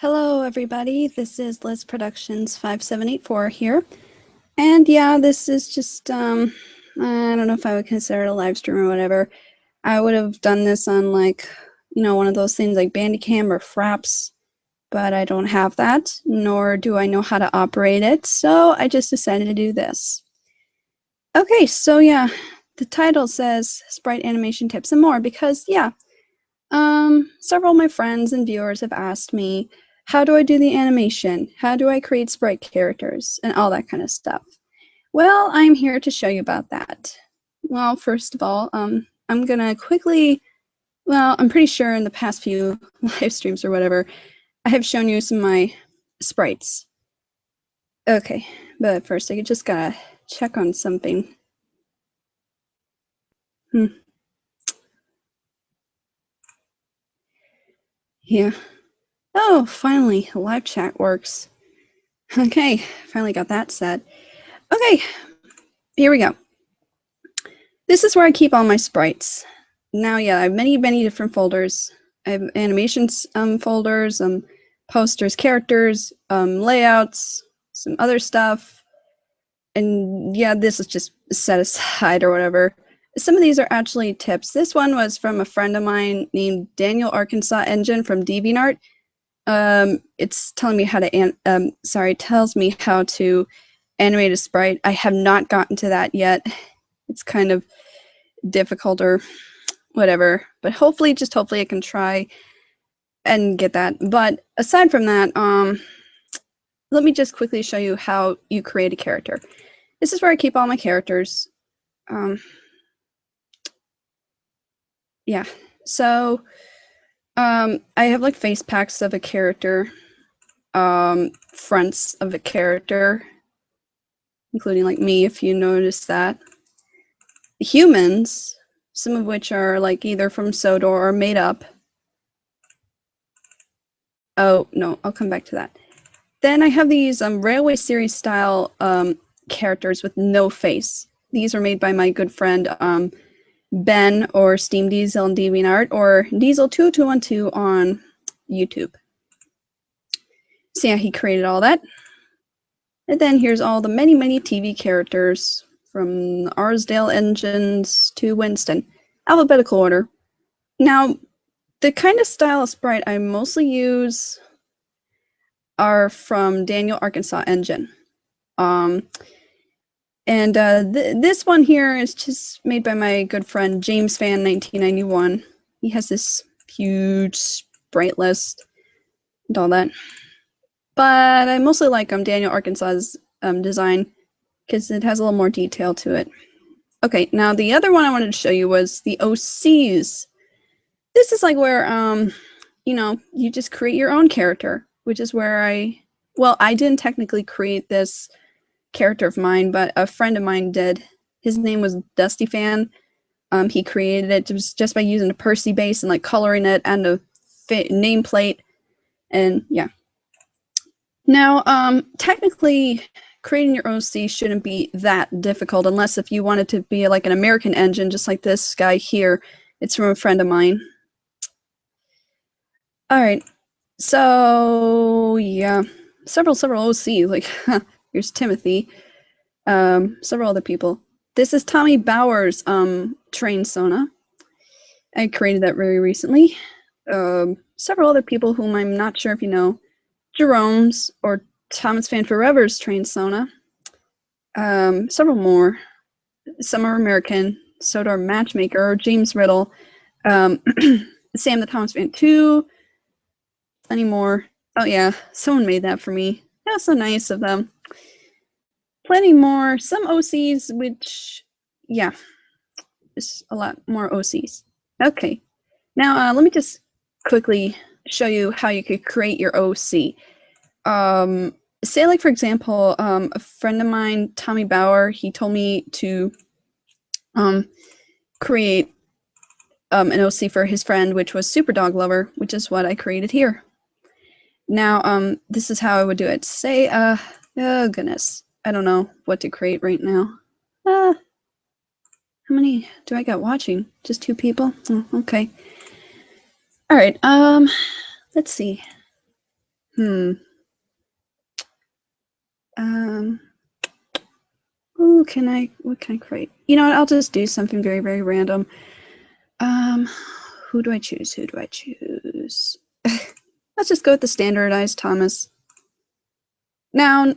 Hello everybody, this is Liz Productions 5784 here. And yeah, this is just, I don't know if I would consider it a live stream or whatever. I would have done this on like, one of those things like Bandicam or Fraps, but I don't have that, nor do I know how to operate it, so I just decided to do this. Okay, so yeah, the title says Sprite Animation Tips and More because, yeah, several of my friends and viewers have asked me, how do I do the animation? How do I create sprite characters? And all that kind of stuff. Well, I'm here to show you about that. Well, first of all, I'm gonna quickly, I'm pretty sure in the past few live streams or whatever, I have shown you some of my sprites. Okay, but first I just gotta check on something. Yeah. Oh, finally, live chat works. Okay, finally got that set. Okay, here we go. This is where I keep all my sprites. Now, yeah, I have many different folders. I have animations folders, posters, characters, layouts, some other stuff. And yeah, this is just set aside or whatever. Some of these are actually tips. This one was from a friend of mine named Daniel Arkansas Engine from DeviantArt. It's telling me how to tells me how to animate a sprite. I have not gotten to that yet. It's kind of difficult or whatever, but hopefully I can try and get that. But aside from that, let me just quickly show you how you create a character. This is where I keep all my characters. Yeah, so I have like face packs of a character, fronts of a character, including like me, if you notice that. Humans, some of which are like either from Sodor or made up. Oh, no, I'll come back to that. Then I have these Railway Series style characters with no face. These are made by my good friend Ben or Steam Diesel on DeviantArt or Diesel2212 on YouTube. So yeah, he created all that. And then here's all the many TV characters from Arsdale engines to Winston. Alphabetical order. Now, the kind of style of sprite I mostly use are from Daniel Arkansas Engine. This one here is just made by my good friend James Fan 1991. He has this huge sprite list and all that. But I mostly like Daniel Arkansas's design because it has a little more detail to it. Okay, now the other one I wanted to show you was the OCs. This is like where, you just create your own character, which is where I didn't technically create this character of mine, but a friend of mine did. His name was Dusty Fan. He created it just by using a Percy base and like coloring it and a nameplate, and yeah. Now, technically, creating your OC shouldn't be that difficult unless if you want it to be like an American engine, just like this guy here. It's from a friend of mine. All right, so yeah, several OC, like here's Timothy, several other people. This is Tommy Bauer's train Sona. I created that very recently. Several other people whom I'm not sure if you know. Jerome's or Thomas Fan Forever's train Sona. Several more. Some are American. Sodor Matchmaker or James Riddle. Sam the Thomas Fan 2. Plenty more. Oh yeah, someone made that for me. That's so nice of them. Plenty more. Some OCs, which, yeah, just a lot more OCs. Okay, now let me just quickly show you how you could create your OC. Say like, for example, a friend of mine, Tommy Bauer, he told me to create an OC for his friend, which was Super Dog Lover, which is what I created here. Now, this is how I would do it. Say, oh goodness, I don't know what to create right now. How many do I got watching? Just 2 people? Oh, okay. All right, let's see. What can I create? You know what, I'll just do something very, very random. Who do I choose? Let's just go with the standardized Thomas. Now,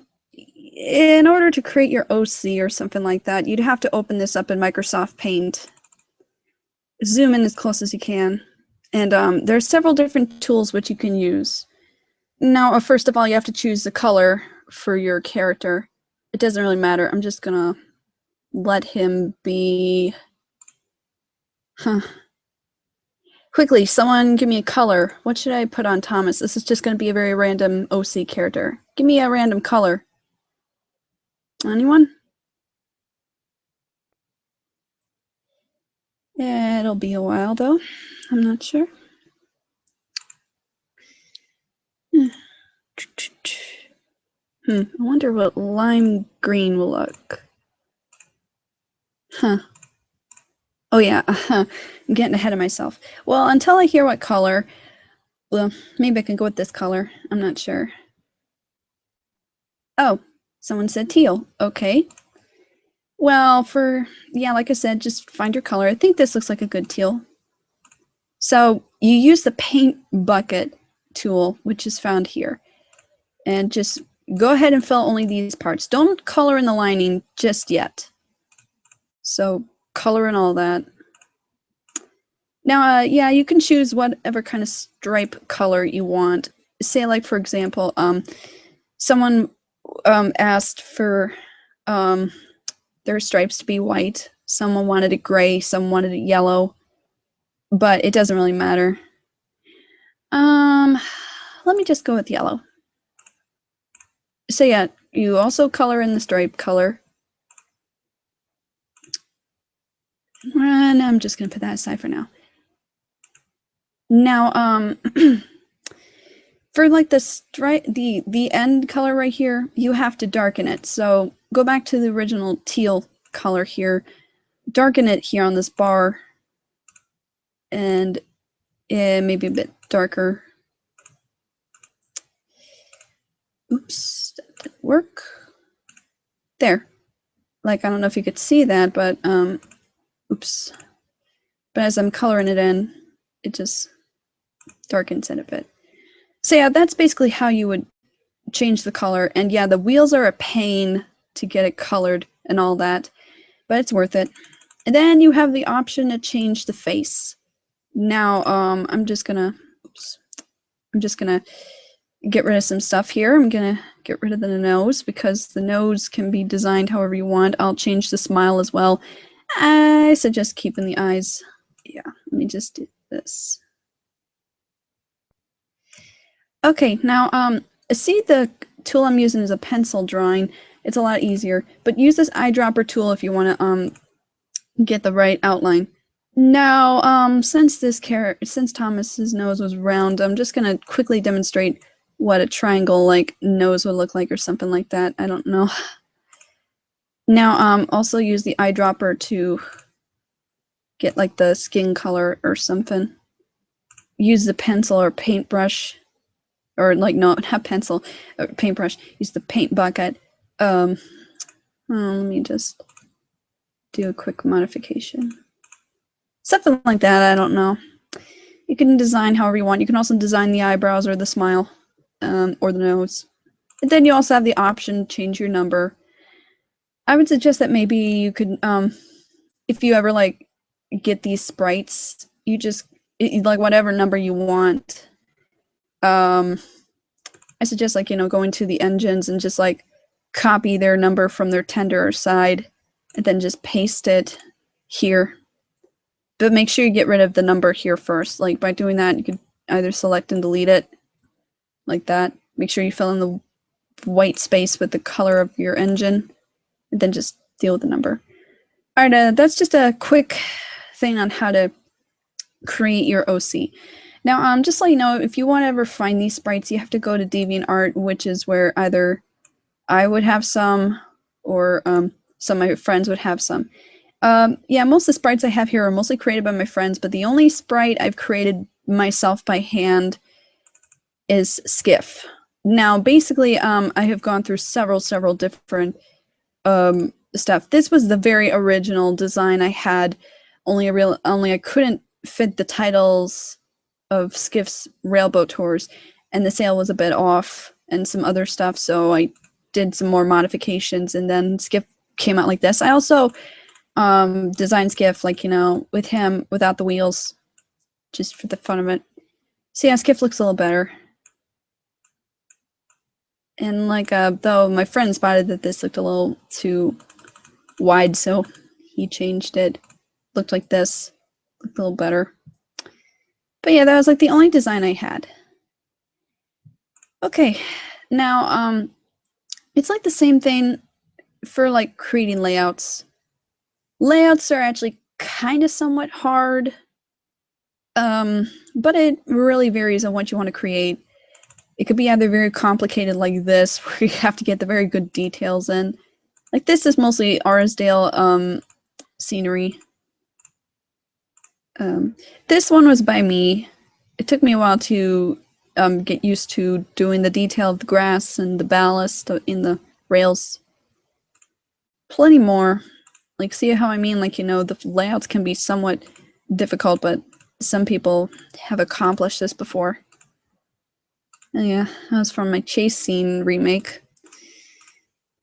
in order to create your OC or something like that, you'd have to open this up in Microsoft Paint. Zoom in as close as you can. And there's several different tools which you can use. Now, first of all, you have to choose the color for your character. It doesn't really matter. I'm just gonna let him be... Quickly, someone give me a color. What should I put on Thomas? This is just gonna be a very random OC character. Give me a random color. Anyone? Yeah, it'll be a while though. I'm not sure. I wonder what lime green will look. Oh yeah, I'm getting ahead of myself. Well, until I hear what color, well, maybe I can go with this color. I'm not sure. Oh, someone said teal. Okay. Well, like I said, just find your color. I think this looks like a good teal. So you use the paint bucket tool, which is found here. And just go ahead and fill only these parts. Don't color in the lining just yet. So color in all that. Now, yeah, you can choose whatever kind of stripe color you want. Say, like, for example, someone asked for their stripes to be white. Someone wanted it gray. Someone wanted it yellow. But it doesn't really matter. Let me just go with yellow. So yeah, you also color in the stripe color. And I'm just gonna put that aside for now. Now, for like the stripe, the end color right here, you have to darken it. So go back to the original teal color here, darken it here on this bar, and maybe a bit darker. Oops, that didn't work. There. Like, I don't know if you could see that, but oops. But as I'm coloring it in, it just darkens it a bit. So yeah, that's basically how you would change the color. And yeah, the wheels are a pain to get it colored and all that, but it's worth it. And then you have the option to change the face. Now, I'm just gonna get rid of some stuff here. I'm gonna get rid of the nose because the nose can be designed however you want. I'll change the smile as well. I suggest keeping the eyes. Yeah, let me just do this. Okay, now see, the tool I'm using is a pencil drawing. It's a lot easier, but use this eyedropper tool if you want to get the right outline. Now, since Thomas's nose was round, I'm just gonna quickly demonstrate what a triangle like nose would look like or something like that. I don't know. Now, also use the eyedropper to get like the skin color or something. Use the pencil or paintbrush, or like, no, not pencil, paintbrush. Use the paint bucket. Let me just do a quick modification. Something like that, I don't know. You can design however you want. You can also design the eyebrows or the smile, or the nose. And then you also have the option to change your number. I would suggest that maybe you could, if you ever like get these sprites, you just like whatever number you want. I suggest, like, going to the engines and just like copy their number from their tender side and then just paste it here. But make sure you get rid of the number here first. Like, by doing that, you could either select and delete it like that. Make sure you fill in the white space with the color of your engine, and then just deal with the number. All right, that's just a quick thing on how to create your OC. Now, just so you know, if you want to ever find these sprites, you have to go to DeviantArt, which is where either I would have some or some of my friends would have some. Yeah, most of the sprites I have here are mostly created by my friends, but the only sprite I've created myself by hand is Skiff. Now, basically, I have gone through several different stuff. This was the very original design I had. Only I couldn't fit the titles of Skiff's railboat tours, and the sail was a bit off and some other stuff. So I did some more modifications, and then Skiff came out like this. I also designed Skiff, like, you know, with him without the wheels, just for the fun of it. So yeah, Skiff looks a little better. And like, though my friend spotted that this looked a little too wide, so he changed it. Looked like this, looked a little better. But yeah, that was like the only design I had. Okay, now it's like the same thing for like creating layouts. Layouts are actually kind of somewhat hard, but it really varies on what you want to create. It could be either very complicated like this, where you have to get the very good details in. Like this is mostly Arsdale scenery. This one was by me. It took me a while to get used to doing the detail of the grass and the ballast in the rails. Plenty more. Like, see how I mean? Like, you know, the layouts can be somewhat difficult, but some people have accomplished this before. And yeah, that was from my chase scene remake.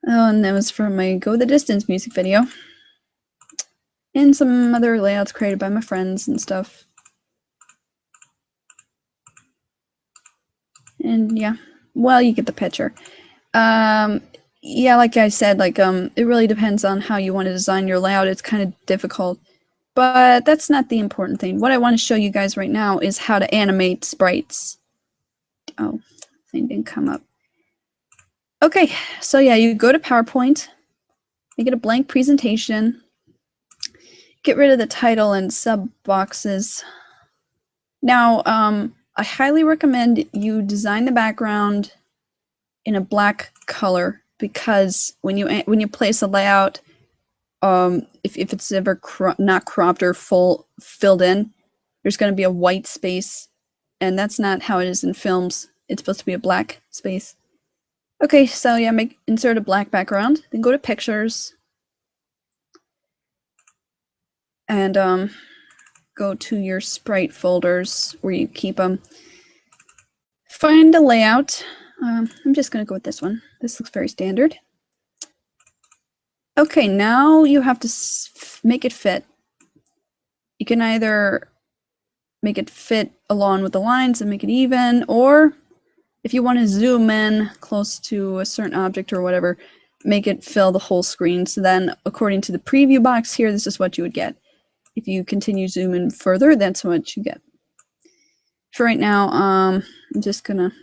Oh, and that was from my Go the Distance music video. And some other layouts created by my friends and stuff. And yeah, well, you get the picture. Yeah, like I said, like it really depends on how you want to design your layout. It's kind of difficult, but that's not the important thing. What I want to show you guys right now is how to animate sprites. Oh, thing didn't come up. Okay, so yeah, you go to PowerPoint, make it a blank presentation, get rid of the title and sub boxes. Now, I highly recommend you design the background in a black color, because when you place a layout, if it's ever not cropped or filled in, there's going to be a white space, and that's not how it is in films. It's supposed to be a black space. Okay, so yeah, insert a black background, then go to pictures, and go to your sprite folders where you keep them. Find a layout. I'm just going to go with this one. This looks very standard. Okay, now you have to make it fit. You can either make it fit along with the lines and make it even, or if you want to zoom in close to a certain object or whatever, make it fill the whole screen. So then, according to the preview box here, this is what you would get. If you continue zooming further, that's what you get. For right now, I'm just gonna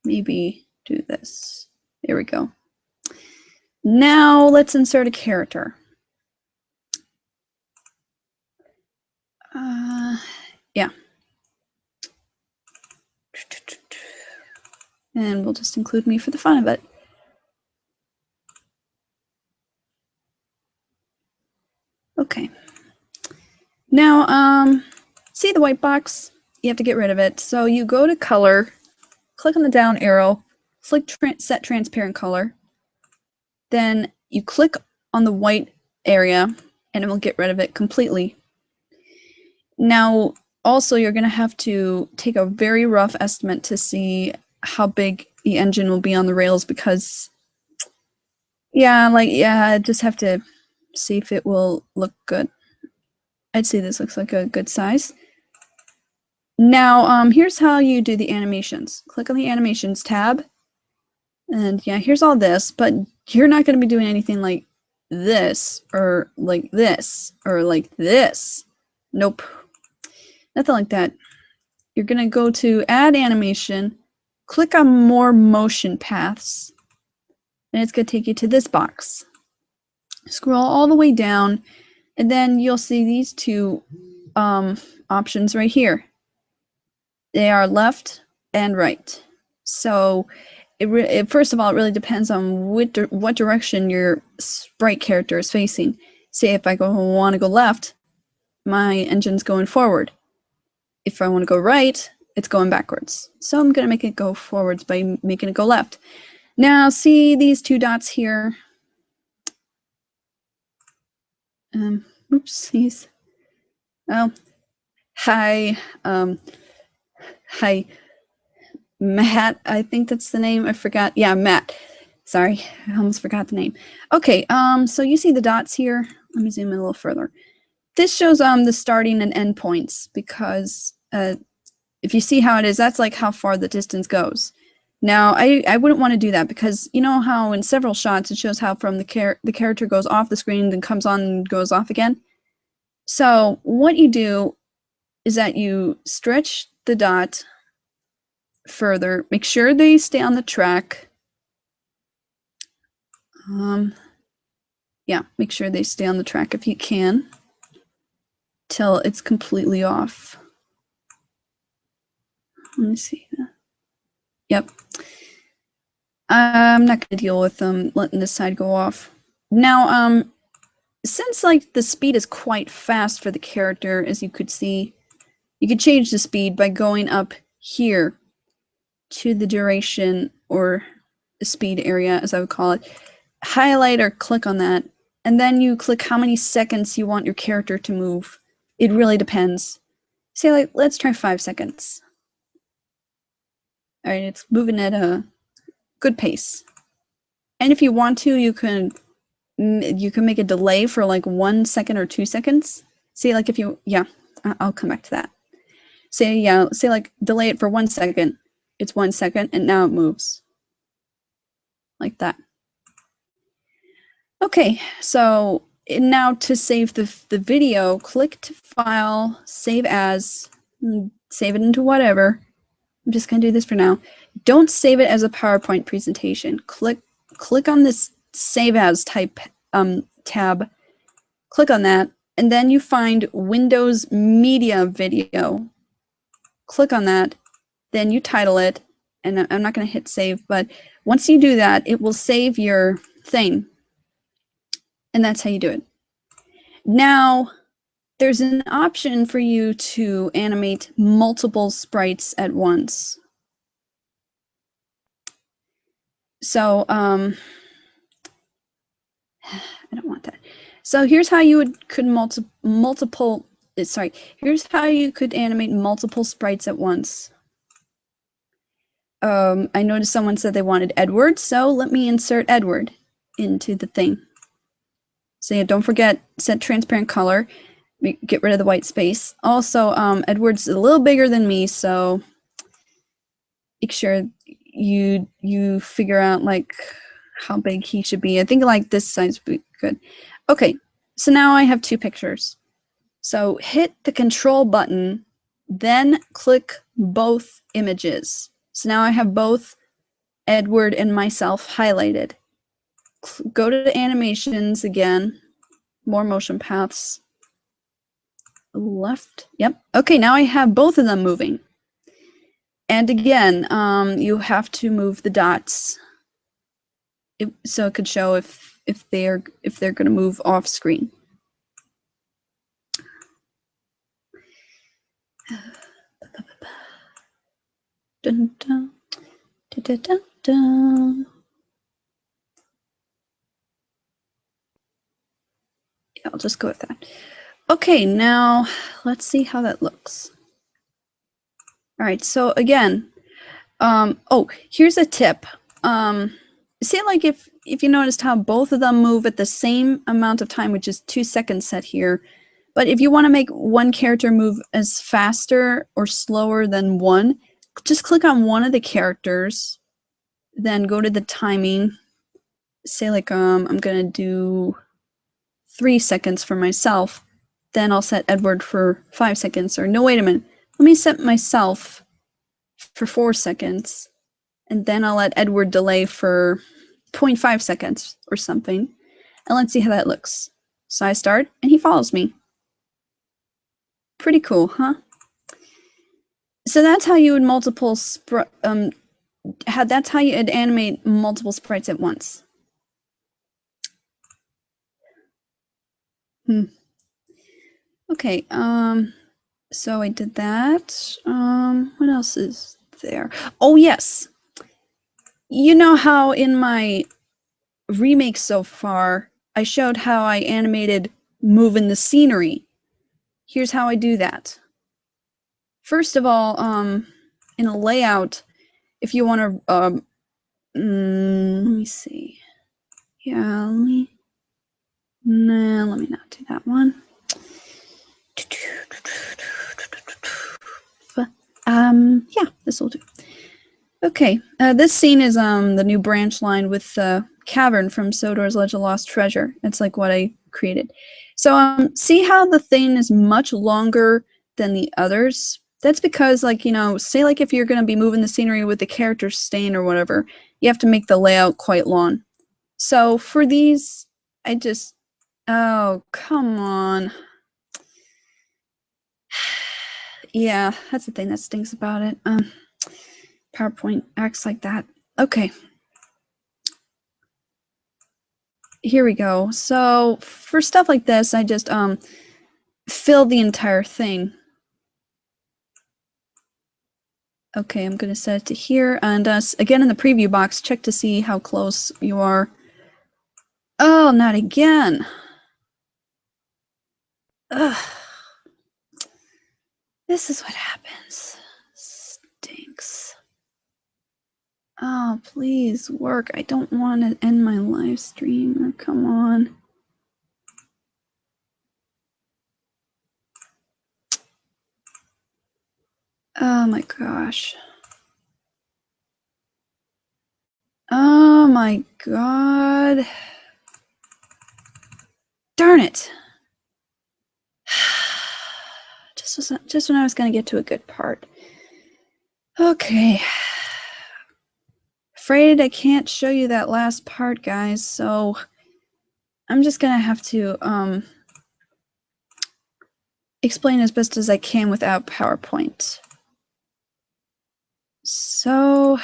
maybe do this. There we go. Now let's insert a character. Yeah. And we'll just include me for the fun of it. Okay. Now, see the white box? You have to get rid of it. So you go to color, click on the down arrow, click set transparent color. Then you click on the white area and it will get rid of it completely. Now, also, you're going to have to take a very rough estimate to see how big the engine will be on the rails, because I just have to see if it will look good. I'd say this looks like a good size. Now, here's how you do the animations. Click on the animations tab, and yeah, here's all this, but you're not going to be doing anything like this or like this or like this. Nope, nothing like that. You're going to go to add animation, click on more motion paths, and it's going to take you to this box. Scroll all the way down, and then you'll see these two options right here. They are left and right. So first of all, it really depends on what direction your sprite character is facing. Say if I want to go left, my engine's going forward. If I want to go right, it's going backwards. So I'm going to make it go forwards by making it go left. Now see these two dots here? Oopsies. Oh, hi, hi, Matt, I think that's the name. I forgot. Yeah, Matt. Sorry, I almost forgot the name. Okay, so you see the dots here? Let me zoom in a little further. This shows the starting and end points because if you see how it is, that's like how far the distance goes. Now, I wouldn't want to do that because you know how in several shots it shows how from the character goes off the screen, then comes on and goes off again? So what you do is that you stretch the dot further, make sure they stay on the track. Yeah, make sure they stay on the track if you can, till it's completely off. Let me see. Yep. I'm not going to deal with letting this side go off. Now, since like the speed is quite fast for the character, as you could see, you could change the speed by going up here to the duration or the speed area, as I would call it. Highlight or click on that, and then you click how many seconds you want your character to move. It really depends. Say like, let's try 5 seconds. All right, it's moving at a good pace. And if you want to, you can make a delay for like 1 second or 2 seconds. See, like if you, yeah, I'll come back to that. Say like delay it for 1 second. It's 1 second, and now it moves like that. Okay, so now to save the video, click to File, Save As, save it into whatever. I'm just going to do this for now. Don't save it as a PowerPoint presentation. Click on this Save As type tab. Click on that, and then you find Windows Media Video. Click on that, then you title it, and I'm not going to hit save, but once you do that, it will save your thing. And that's how you do it. Now, there's an option for you to animate multiple sprites at once. So, I don't want that. So here's how you could here's how you could animate multiple sprites at once. I noticed someone said they wanted Edward, so let me insert Edward into the thing. So yeah, don't forget, set transparent color, get rid of the white space. Also, Edward's a little bigger than me, so make sure you figure out like how big he should be. I think like this size would be good. Okay, so now I have 2 pictures. So hit the control button, then click both images. So now I have both Edward and myself highlighted. Go to the animations again, more motion paths, left. Yep. Okay, now I have both of them moving. And again, you have to move the dots so it could show if they're going to move off screen. Dun, dun, dun, dun, dun. Yeah, I'll just go with that. Okay, now let's see how that looks. All right, so again, oh, here's a tip. See, like if you noticed how both of them move at the same amount of time, which is 2 seconds set here, but if you want to make one character move as faster or slower than one, just click on one of the characters, then go to the timing. Say like I'm gonna do 3 seconds for myself, then I'll set Edward for 5 seconds. Or no, wait a minute, let me set myself for 4 seconds, and then I'll let Edward delay for 0.5 seconds or something, and let's see how that looks. So I start, and he follows me. Pretty cool, huh? So that's how you would that's how you'd animate multiple sprites at once. Okay, So I did that. What else is there? Oh, yes. You know how in my remake so far, I showed how I animated moving the scenery. Here's how I do that. First of all, in a layout, if you want to, let me see. Yeah, let me not do that one. Yeah, this will do. Okay, this scene is the new branch line with the cavern from Sodor's Ledge of Lost Treasure. It's like what I created. So see how the thing is much longer than the others? That's because, like, you know, say like if you're going to be moving the scenery with the character staying or whatever, you have to make the layout quite long. So for these, I just, oh, come on. Yeah, that's the thing that stinks about it. PowerPoint acts like that. Okay. Here we go. So for stuff like this, I just fill the entire thing. Okay, I'm going to set it to here. And again, in the preview box, check to see how close you are. Oh, not again. Ugh. This is what happens. Stinks. Oh, please work. I don't want to end my live stream. Come on. Oh my gosh. Oh my god. Darn it. Just when I was going to get to a good part. Okay. Afraid I can't show you that last part, guys, so I'm just going to have to explain as best as I can without PowerPoint. So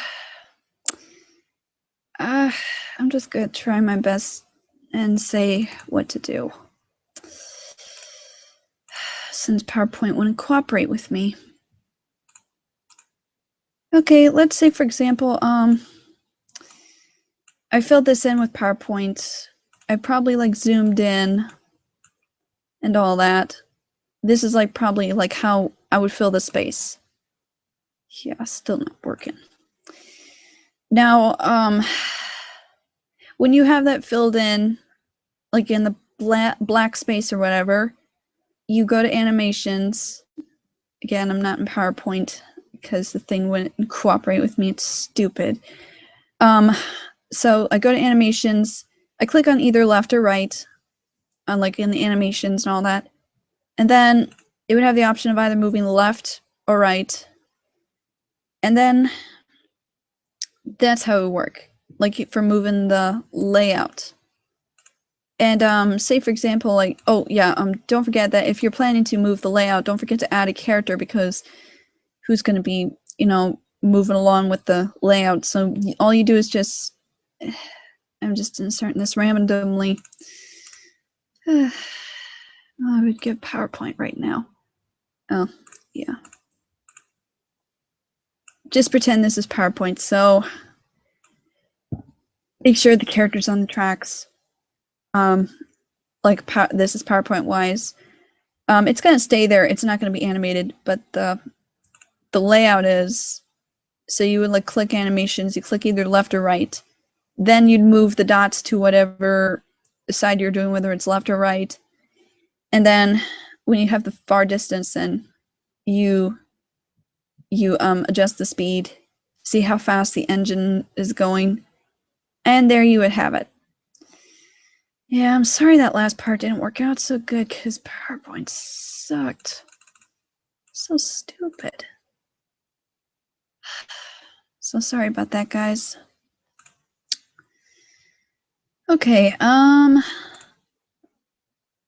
I'm just going to try my best and say what to do, since PowerPoint wouldn't cooperate with me. Okay, let's say, for example, I filled this in with PowerPoint. I probably like zoomed in and all that. This is like probably like how I would fill the space. Yeah, still not working. Now, when you have that filled in, like in the black space or whatever, you go to animations. Again, I'm not in PowerPoint because the thing wouldn't cooperate with me. It's stupid. So I go to animations. I click on either left or right, on like in the animations and all that. And then it would have the option of either moving left or right. And then that's how it would work, like for moving the layout. And say, for example, like, oh yeah, don't forget that if you're planning to move the layout, don't forget to add a character, because who's going to be, you know, moving along with the layout. So all you do is just, I'm just inserting this randomly. I would give PowerPoint right now. Oh, yeah. Just pretend this is PowerPoint, so make sure the character's on the tracks. Like this is PowerPoint wise. It's going to stay there. It's not going to be animated, but the layout is. So you would like click animations. You click either left or right. Then you'd move the dots to whatever side you're doing, whether it's left or right. And then when you have the far distance, then you adjust the speed, see how fast the engine is going, and there you would have it. Yeah, I'm sorry that last part didn't work out so good because PowerPoint sucked. So stupid. So sorry about that, guys. Okay, other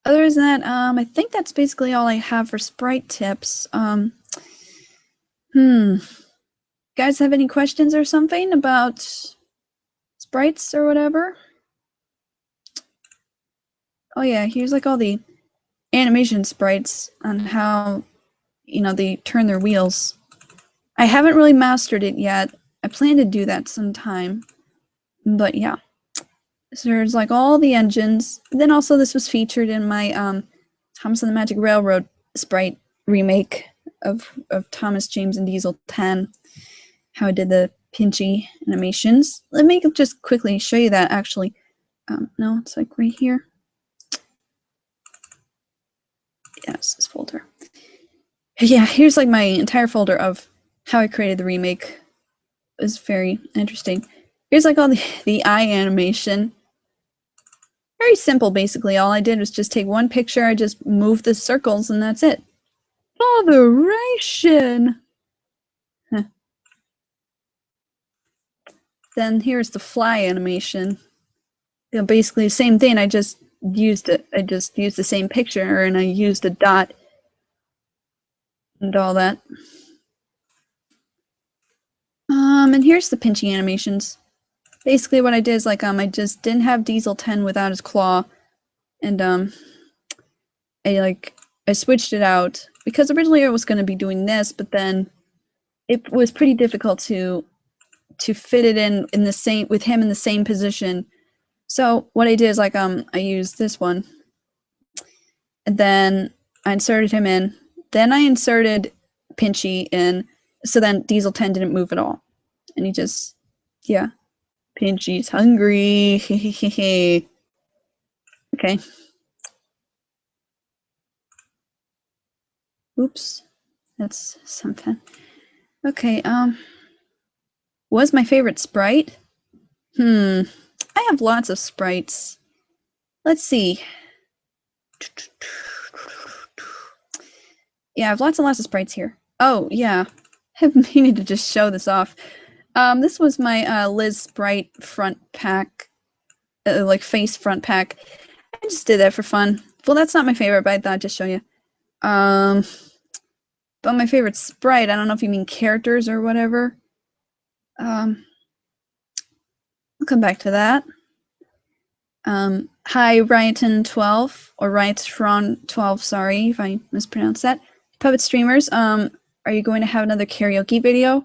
than that, I think that's basically all I have for Sprite tips. Guys have any questions or something about sprites or whatever? Oh yeah, here's like all the animation sprites on how they turn their wheels. I haven't really mastered it yet. I plan to do that sometime. But yeah. So there's like all the engines. And then also this was featured in my Thomas and the Magic Railroad Sprite remake of Thomas, James, and Diesel 10. How I did the pinchy animations. Let me just quickly show you that actually. No, it's like right here. Yes, this folder. Yeah, here's like my entire folder of how I created the remake. It was very interesting. Here's like all the eye animation. Very simple, basically. All I did was just take one picture, I just moved the circles, and that's it. Botheration! Huh. Then here's the fly animation. Basically the same thing, I just used the same picture, and I used a dot and all that. And here's the pinchy animations. Basically what I did is like I just didn't have Diesel 10 without his claw, and I switched it out because originally I was going to be doing this, but then it was pretty difficult to fit it in the same with him in the same position. So what I did is like I used this one, and then I inserted him in. Then I inserted Pinchy in, so then Diesel 10 didn't move at all, and he just Pinchy's hungry. Okay. Oops, that's something. Okay. Was my favorite sprite? I have lots of sprites. Let's see. Yeah, I have lots and lots of sprites here. Oh, yeah. I've needed to just show this off. This was my Liz Sprite front pack, like face front pack. I just did that for fun. Well, that's not my favorite, but I thought I'd just show you. But my favorite sprite, I don't know if you mean characters or whatever. I'll come back to that. Hi, Ryan12, or Ryan12, sorry if I mispronounced that. Puppet streamers, are you going to have another karaoke video?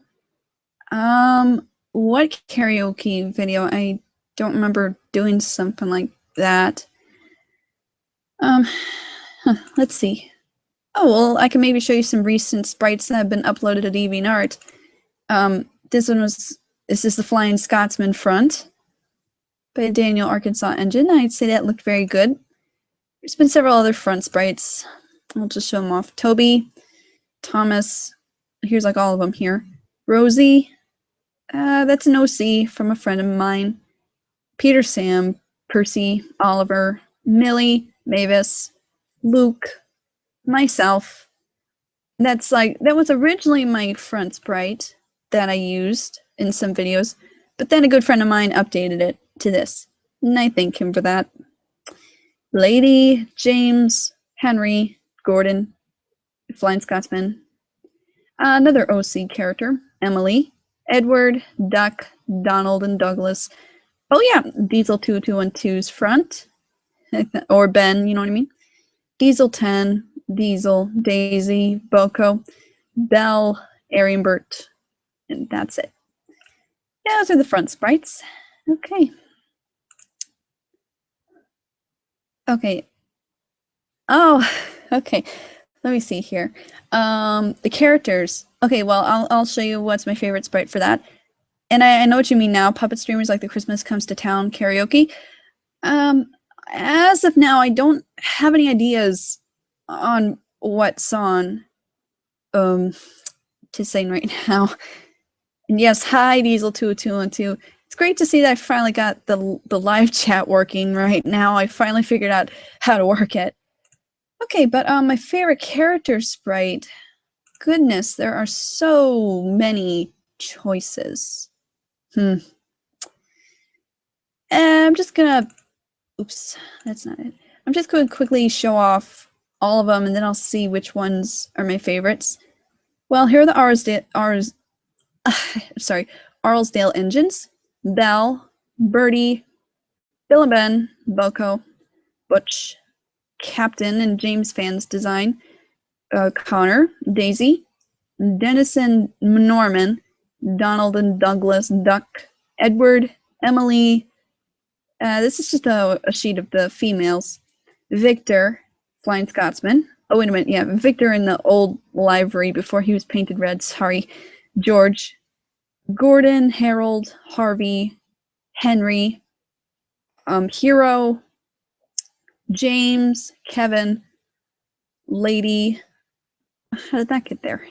What karaoke video? I don't remember doing something like that. Let's see. Oh, well, I can maybe show you some recent sprites that have been uploaded to DeviantArt. This is the Flying Scotsman front by Daniel Arkansas Engine. I'd say that looked very good. There's been several other front sprites. I'll just show them off. Toby, Thomas, here's like all of them here. Rosie, that's an OC from a friend of mine. Peter, Sam, Percy, Oliver, Millie, Mavis, Luke, myself. That was originally my front sprite that I used in some videos, but then a good friend of mine updated it to this, and I thank him for that. Lady, James, Henry, Gordon, Flying Scotsman, another OC character, Emily, Edward, Duck, Donald, and Douglas. Oh yeah, Diesel 2212's front, or Ben, you know what I mean? Diesel 10, Diesel, Daisy, Boko, Belle, Arianbert, and that's it. Yeah, those are the front sprites. Okay. Okay. Oh, okay. Let me see here. The characters. Okay, well, I'll show you what's my favorite sprite for that. And I know what you mean now. Puppet streamers like the Christmas Comes to Town karaoke. As of now, I don't have any ideas on what song to sing right now. And yes, hi Diesel 2212. It's great to see that I finally got the live chat working right now. I finally figured out how to work it. Okay, but my favorite character sprite. Goodness, there are so many choices. I'm just gonna. Oops, that's not it. I'm just going to quickly show off all of them, and then I'll see which ones are my favorites. Well, here are the Arlesdale engines. Belle, Birdie, Bill and Ben, Boko, Butch, Captain, and James Fan's design. Connor, Daisy, Dennis and Norman, Donald and Douglas, Duck, Edward, Emily. This is just a sheet of the females. Victor, Flying Scotsman. Oh, wait a minute. Yeah, Victor in the old livery before he was painted red. Sorry. George, Gordon, Harold, Harvey, Henry, Hero, James, Kevin, Lady. How did that get there?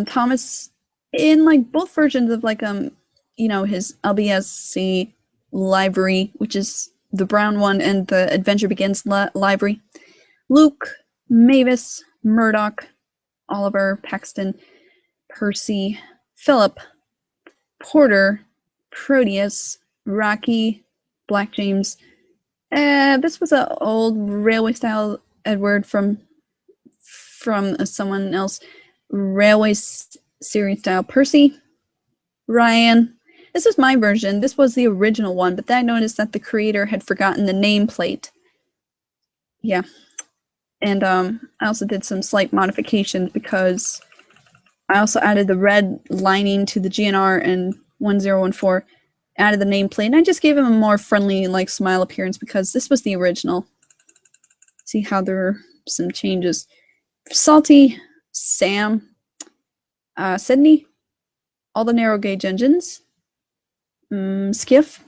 Thomas, in like both versions of like his LBSC library, which is the brown one, and the Adventure Begins library. Luke, Mavis, Murdoch, Oliver, Paxton, Percy, Philip, Porter, Proteus, Rocky, Black James. This was an old railway style Edward from someone else. Railway series style Percy, Ryan. This is my version. This was the original one, but then I noticed that the creator had forgotten the nameplate. Yeah. And I also did some slight modifications because I also added the red lining to the GNR and 1014, added the nameplate, and I just gave him a more friendly, like, smile appearance because this was the original. See how there are some changes. Salty, Sam, Sydney, all the narrow gauge engines, Skiff,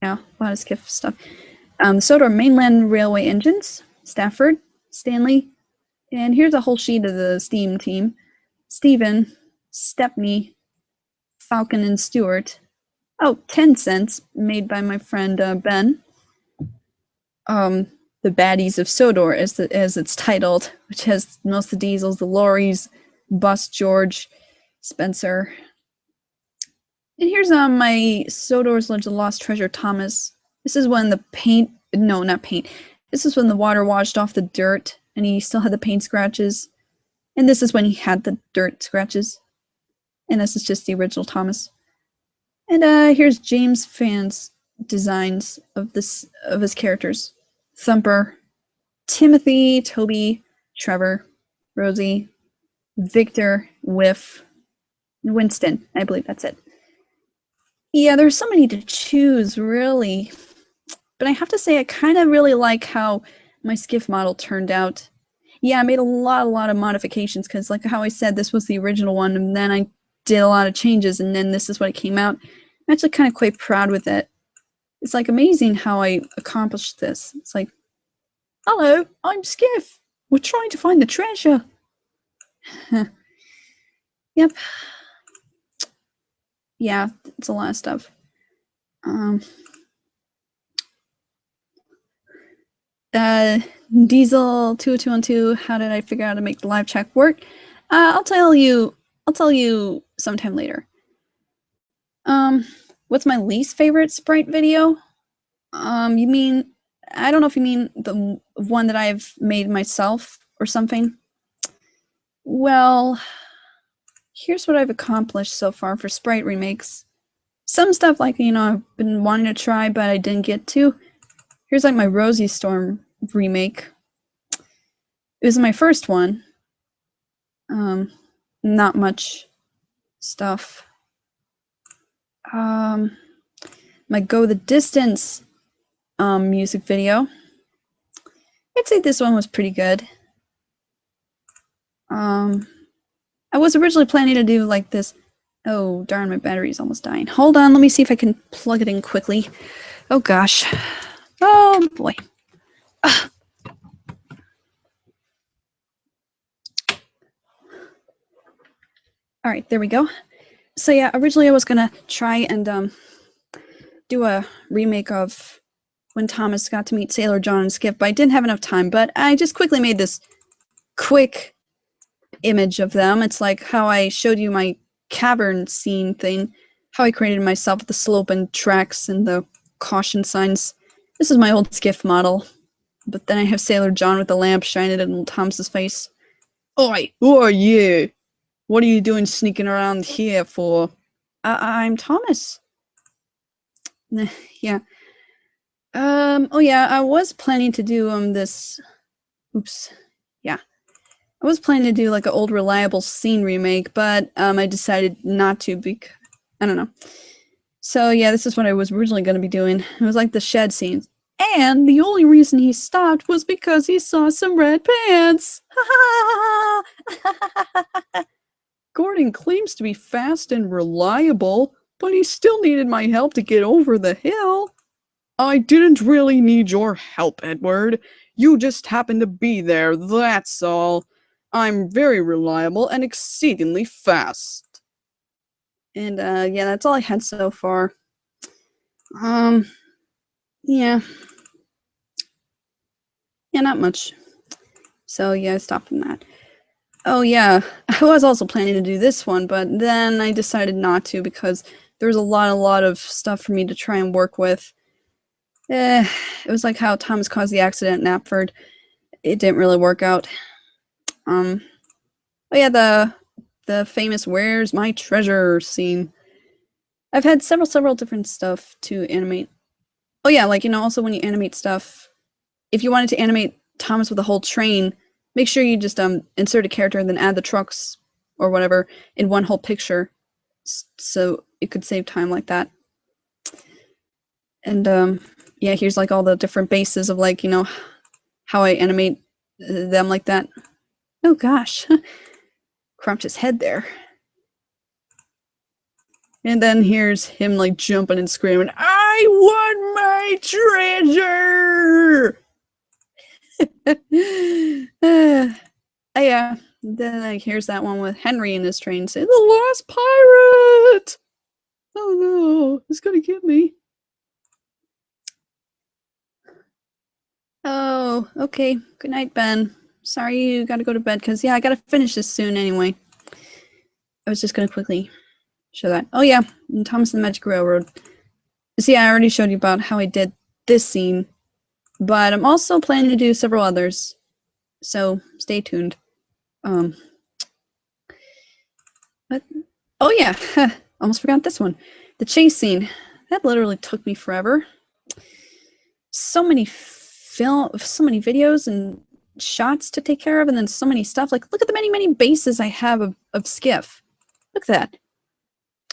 yeah, a lot of Skiff stuff. The Sodor mainland railway engines, Stafford, Stanley, and here's a whole sheet of the steam team. Stephen, Stepney, Falcon and Stewart. Oh, 10 cents, made by my friend Ben. The Baddies of Sodor, as it's titled, which has most of the diesels, the lorries, Bus George, Spencer. And here's my Sodor's Legend of Lost Treasure Thomas. This is when the paint, no, not paint. This is when the water washed off the dirt and he still had the paint scratches. And this is when he had the dirt scratches. And this is just the original Thomas. And here's James Fan's designs of his characters. Thumper, Timothy, Toby, Trevor, Rosie, Victor, Whiff, Winston. I believe that's it. Yeah, there's so many to choose, really. But I have to say, I kind of really like how my skiff model turned out. Yeah, I made a lot of modifications because, like how I said, this was the original one, and then I did a lot of changes, and then this is what it came out. I'm actually kind of quite proud with it. It's like amazing how I accomplished this. It's like, hello, I'm Skiff. We're trying to find the treasure. Yep. Yeah, it's a lot of stuff. Diesel 20212. How did I figure out how to make the live chat work? I'll tell you sometime later. What's my least favorite Sprite video? You mean, I don't know if you mean the one that I've made myself or something. Well, here's what I've accomplished so far for Sprite remakes. Some stuff like, I've been wanting to try, but I didn't get to. Here's like my Rosie Storm remake. It was my first one. Not much stuff. My Go the Distance music video. I'd say this one was pretty good. I was originally planning to do like this. Oh, darn, my battery's almost dying. Hold on, let me see if I can plug it in quickly. Oh, gosh. Oh, boy. Ugh. All right, there we go. So yeah, originally I was gonna try and do a remake of when Thomas got to meet Sailor John and Skip, but I didn't have enough time. But I just quickly made this quick image of them. It's like how I showed you my cavern scene thing, how I created myself with the slope and tracks and the caution signs. This is my old Skiff model, but then I have Sailor John with the lamp shining in Thomas's face. Oi, who are you? What are you doing sneaking around here for? I'm Thomas. Yeah. Oh yeah, I was planning to do this. Oops. Yeah. I was planning to do like an old reliable scene remake, but I decided not to because I don't know. So yeah, this is what I was originally going to be doing. It was like the shed scenes. And the only reason he stopped was because he saw some red pants. Gordon claims to be fast and reliable, but he still needed my help to get over the hill. I didn't really need your help, Edward. You just happened to be there, that's all. I'm very reliable and exceedingly fast. And yeah, that's all I had so far. Yeah. Yeah, not much. So yeah, I stopped from that. Oh yeah, I was also planning to do this one, but then I decided not to because there was a lot of stuff for me to try and work with. It was like how Thomas caused the accident in Knapford. It didn't really work out. Oh yeah, the famous "Where's my treasure" scene. I've had several different stuff to animate. Oh yeah, like also when you animate stuff, if you wanted to animate Thomas with a whole train, make sure you just insert a character and then add the trucks or whatever in one whole picture, so it could save time like that. And yeah, here's like all the different bases of like how I animate them like that. Oh gosh, crumped his head there. And then here's him like jumping and screaming, "I want my treasure!" Yeah. Then like here's that one with Henry in his train saying, "The lost pirate! Oh no, it's gonna get me." Oh, okay. Good night, Ben. Sorry you gotta go to bed because yeah, I gotta finish this soon anyway. I was just gonna quickly show that. Oh yeah, Thomas and the Magic Railroad. See, I already showed you about how I did this scene, but I'm also planning to do several others. So stay tuned. But oh yeah, almost forgot this one. The chase scene. That literally took me forever. So many videos and shots to take care of, and then so many stuff. Like, look at the many bases I have of Skiff. Look at that.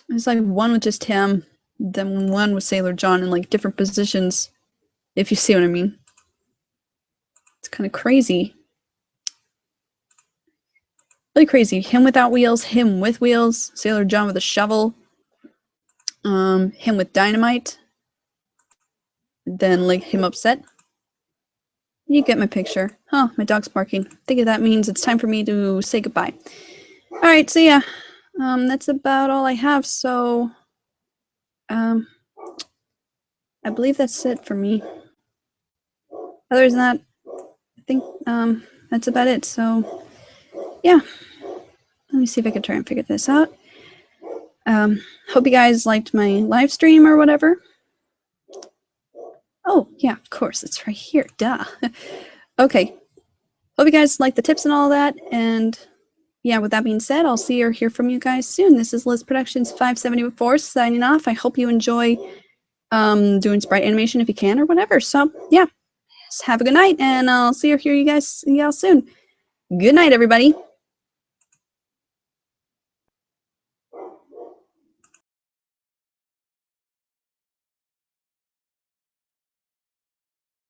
There's like one with just him, then one with Sailor John in like different positions, if you see what I mean. It's kind of crazy. Really crazy. Him without wheels, him with wheels, Sailor John with a shovel, him with dynamite, then like him upset. You get my picture. Oh, my dog's barking. I think that means it's time for me to say goodbye. Alright, so yeah. That's about all I have, so I believe that's it for me. Other than that, I think that's about it. So yeah. Let me see if I can try and figure this out. Hope you guys liked my live stream or whatever. Oh, yeah, of course, it's right here. Duh. Okay. Hope you guys liked the tips and all that. And yeah, with that being said, I'll see or hear from you guys soon. This is Liz Productions 574 signing off. I hope you enjoy doing sprite animation if you can or whatever. So yeah, have a good night, and I'll see or hear you guys soon. Good night, everybody.